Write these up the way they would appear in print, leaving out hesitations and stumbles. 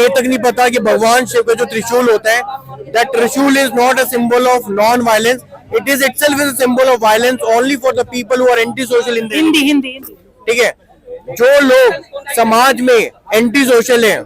ये तक नहीं पता कि भगवान शिव का जो त्रिशूल होता है, that trishul is not a symbol of non violence, it is itself is a symbol of violence only for the people who are anti social in Hindi Hindi ठीक है। जो लोग समाज में एंटी सोशल हैं,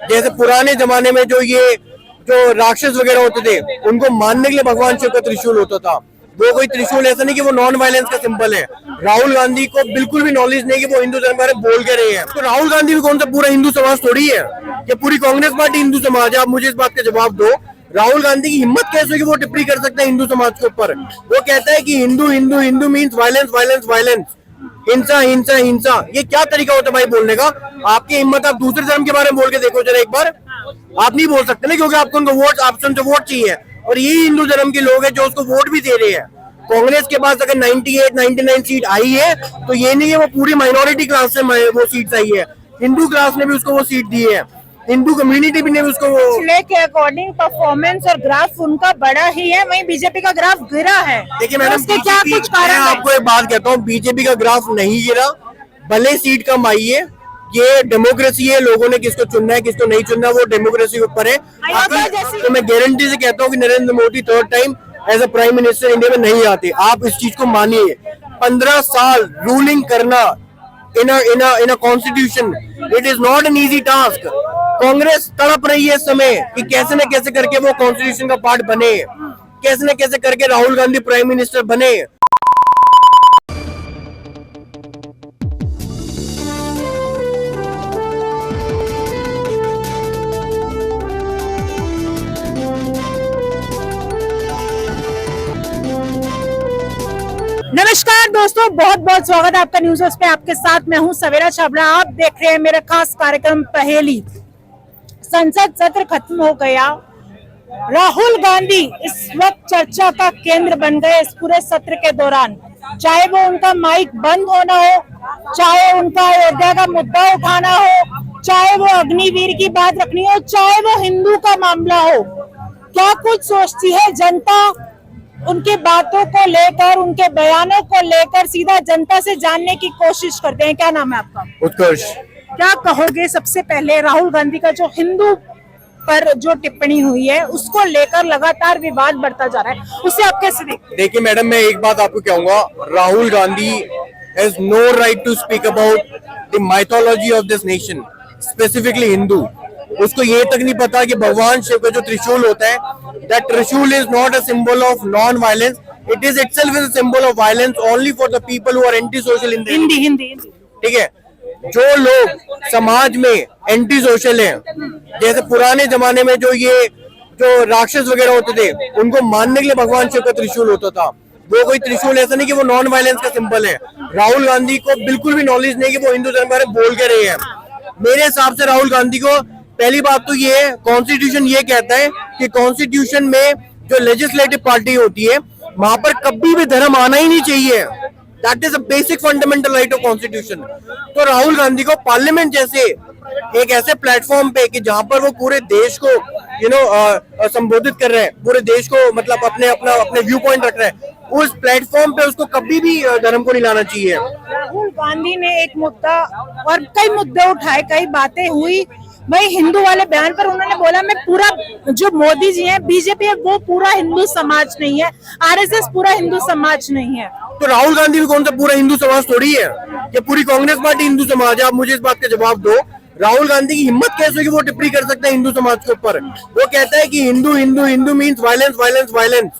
जैसे पुराने जमाने में जो राक्षस वगैरह होते थे, उनको मारने के लिए भगवान शिव का त्रिशूल होता था। वो कोई त्रिशूल ऐसा नहीं कि वो नॉन वायलेंस का सिंबल है। राहुल गांधी को बिल्कुल भी नॉलेज नहीं कि वो हिंदू धर्म के बारे में बोल के रहे हैं। तो राहुल गांधी भी कौन सा पूरा हिंदू समाज थोड़ी है, कि पूरी कांग्रेस पार्टी हिंदू समाज है? आप मुझे इस बात का जवाब दो। राहुल गांधी की हिम्मत कैसे कि वो टिप्पणी कर सकता है हिंदू समाज के ऊपर? वो कहता है कि Hindu Hindu Hindu means violence violence violence, हिंसा हिंसा हिंसा। ये क्या तरीका होता है भाई बोलने का? आपकी हिम्मत, आप दूसरे धर्म के बारे में बोल के देखो जरा एक बार। आप नहीं बोल सकते ना, क्योंकि आपको उनको वोट, ऑप्शन से वोट चाहिए, और यही हिंदू धर्म के लोग हैं जो उसको वोट भी दे रहे हैं। कांग्रेस के पास अगर 98-99 सीट आई है तो ये नहीं है वो पूरी माइनॉरिटी क्लास से वो सीट आई है, हिंदू क्लास ने भी उसको वो सीट दी है, हिंदू कम्युनिटी भी ने उसको वो। के अकॉर्डिंग परफॉर्मेंस और ग्राफ उनका बड़ा ही है, वहीं बीजेपी का ग्राफ गिरा है। देखिए मैडम, उसके क्या कुछ कारण है? आपको एक बात कहता हूँ, बीजेपी का ग्राफ नहीं गिरा, भले सीट कम आई है। ये डेमोक्रेसी है, लोगों ने किसको चुनना है किसको नहीं चुनना वो डेमोक्रेसी के ऊपर है। तो मैं गारंटी से कहता हूँ कि Narendra Modi third time as a prime minister India में नहीं आते। आप इस चीज को मानिए। 15 साल रूलिंग करना in a constitution, it is not an easy task. Congress तड़प रही है इस समय कि कैसे न कैसे करके वो कॉन्स्टिट्यूशन का पार्ट बने, कैसे न कैसे करके राहुल गांधी प्राइम मिनिस्टर बने। नमस्कार दोस्तों, बहुत बहुत स्वागत है आपका न्यूज हाउस पे। आपके साथ मैं हूं सवेरा छाबड़ा। आप देख रहे हैं मेरा खास कार्यक्रम पहेली। संसद सत्र खत्म हो गया, राहुल गांधी इस वक्त चर्चा का केंद्र बन गए इस पूरे सत्र के दौरान। चाहे वो उनका माइक बंद होना हो, चाहे उनका अयोध्या का मुद्दा उठाना हो, चाहे वो अग्निवीर की बात रखनी हो, चाहे वो हिंदू का मामला हो, क्या कुछ सोचती है जनता उनकी बातों को लेकर, उनके बयानों को लेकर सीधा जनता से जानने की कोशिश करते हैं। क्या नाम है आपका? उत्कर्ष। क्या कहोगे सबसे पहले राहुल गांधी का जो हिंदू पर जो टिप्पणी हुई है उसको लेकर लगातार विवाद बढ़ता जा रहा है, उसे आप कैसे देखते हैं? देखिए मैडम, मैं एक बात आपको कहूंगा, Rahul Gandhi has no right to speak about the mythology of this nation, specifically Hindu. उसको ये तक नहीं पता कि भगवान शिव का जो त्रिशूल होता है, that trishul is not a symbol of non violence, it is itself is a symbol of violence only for the people who are anti social in Hindi Hindi ठीक है। जो लोग समाज में एंटी सोशल हैं, जैसे पुराने जमाने में जो राक्षस वगैरह होते थे, उनको मारने के लिए भगवान शिव का त्रिशूल होता था। वो कोई त्रिशूल ऐसा नहीं कि वो नॉन वायलेंस का सिंबल है। राहुल गांधी को बिल्कुल भी नॉलेज नहीं कि वो हिंदू धर्म के बारे में बोल के रहे हैं। मेरे हिसाब से राहुल गांधी को पहली बात तो ये है, कॉन्स्टिट्यूशन ये कहता है कि कॉन्स्टिट्यूशन में जो लेजिस्लेटिव पार्टी होती है वहां पर कभी भी धर्म आना ही नहीं चाहिए। That is a basic fundamental right of constitution. तो राहुल गांधी को पार्लियामेंट जैसे एक ऐसे प्लेटफॉर्म पे कि जहां पर वो पूरे देश को संबोधित कर रहे हैं, पूरे देश को मतलब अपने व्यू पॉइंट रख रहे हैं, उस प्लेटफॉर्म पे उसको कभी भी धर्म को नहीं लाना चाहिए। राहुल गांधी ने एक मुद्दा और कई मुद्दे उठाए, कई बातें हुई। वही हिंदू वाले बयान पर उन्होंने बोला मैं पूरा, जो मोदी जी हैं, बीजेपी है, वो पूरा हिंदू समाज नहीं है, आरएसएस पूरा हिंदू समाज नहीं है। तो राहुल गांधी भी कौन सा पूरा हिंदू समाज थोड़ी है, कि पूरी कांग्रेस पार्टी हिंदू समाज है? आप मुझे इस बात का जवाब दो। राहुल गांधी की हिम्मत कैसे कि वो टिप्पणी कर सकता है हिंदू समाज के ऊपर? वो कहता है कि Hindu Hindu Hindu means violence violence violence,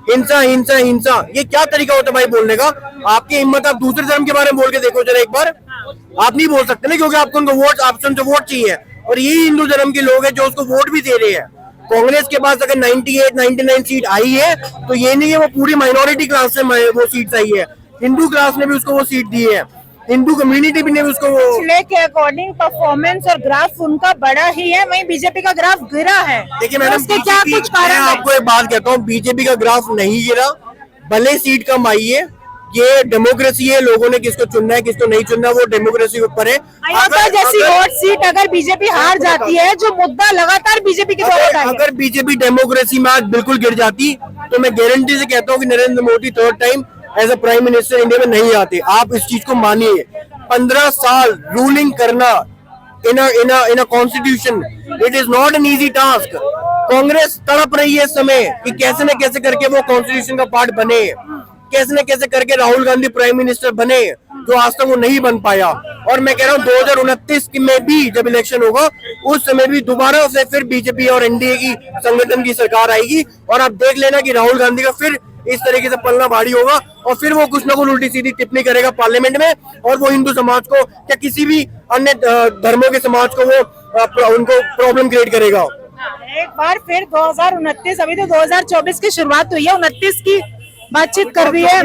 हिंसा हिंसा हिंसा। ये क्या तरीका होता है भाई बोलने का? आपकी हिम्मत, आप दूसरे धर्म के बारे में बोल के देखो जरा एक बार। आप नहीं बोल सकते ना, क्योंकि आपको उनको वोट, ऑप्शन से वोट चाहिए, और यही हिंदू धर्म के लोग हैं जो उसको वोट भी दे रहे हैं। कांग्रेस के पास अगर 98-99 सीट आई है तो ये नहीं है वो पूरी माइनॉरिटी क्लास से वो सीट आई है, हिंदू क्लास ने भी उसको वो सीट दी है, हिंदू कम्युनिटी भी ने उसको वो। के अकॉर्डिंग परफॉर्मेंस और ग्राफ उनका बड़ा ही है, वहीं बीजेपी का ग्राफ गिरा है। देखिए मैडम, उसके क्या कुछ कारण है? आपको एक बात कहता हूँ, बीजेपी का ग्राफ नहीं गिरा, भले सीट कम आई है। ये डेमोक्रेसी है, लोगों ने किसको चुनना है किसको नहीं चुनना वो डेमोक्रेसी के ऊपर है। अयोध्या जैसी वोट सीट अगर बीजेपी हार जाती है, जो मुद्दा लगातार बीजेपी की तरफ है, अगर बीजेपी डेमोक्रेसी में आज बिल्कुल गिर जाती तो मैं गारंटी से कहता हूँ कि Narendra Modi third time as a prime minister India में नहीं आते। आप इस चीज को मानिए। 15 साल रूलिंग करना in a constitution. It is not an easy task. Congress तड़प रही है इस समय कि कैसे न कैसे करके वो कॉन्स्टिट्यूशन का पार्ट बने, कैसे न कैसे करके राहुल गांधी प्राइम मिनिस्टर बने, जो आज तक वो नहीं बन पाया। और मैं कह रहा हूँ 2029 में भी जब इलेक्शन होगा उस समय भी दोबारा से फिर बीजेपी और एनडीए की संगठन की सरकार आएगी, और आप देख लेना कि राहुल गांधी का फिर इस तरीके से पलना भारी होगा, और फिर वो कुछ ना कुछ उल्टी सीधी टिप्पणी करेगा पार्लियामेंट में, और वो हिंदू समाज को या किसी भी अन्य धर्मों के समाज को वो उनको प्रॉब्लम क्रिएट करेगा। एक बार फिर 2029, अभी तो 2024 की शुरुआत हुई है, 29 की बातचीत कर रही है।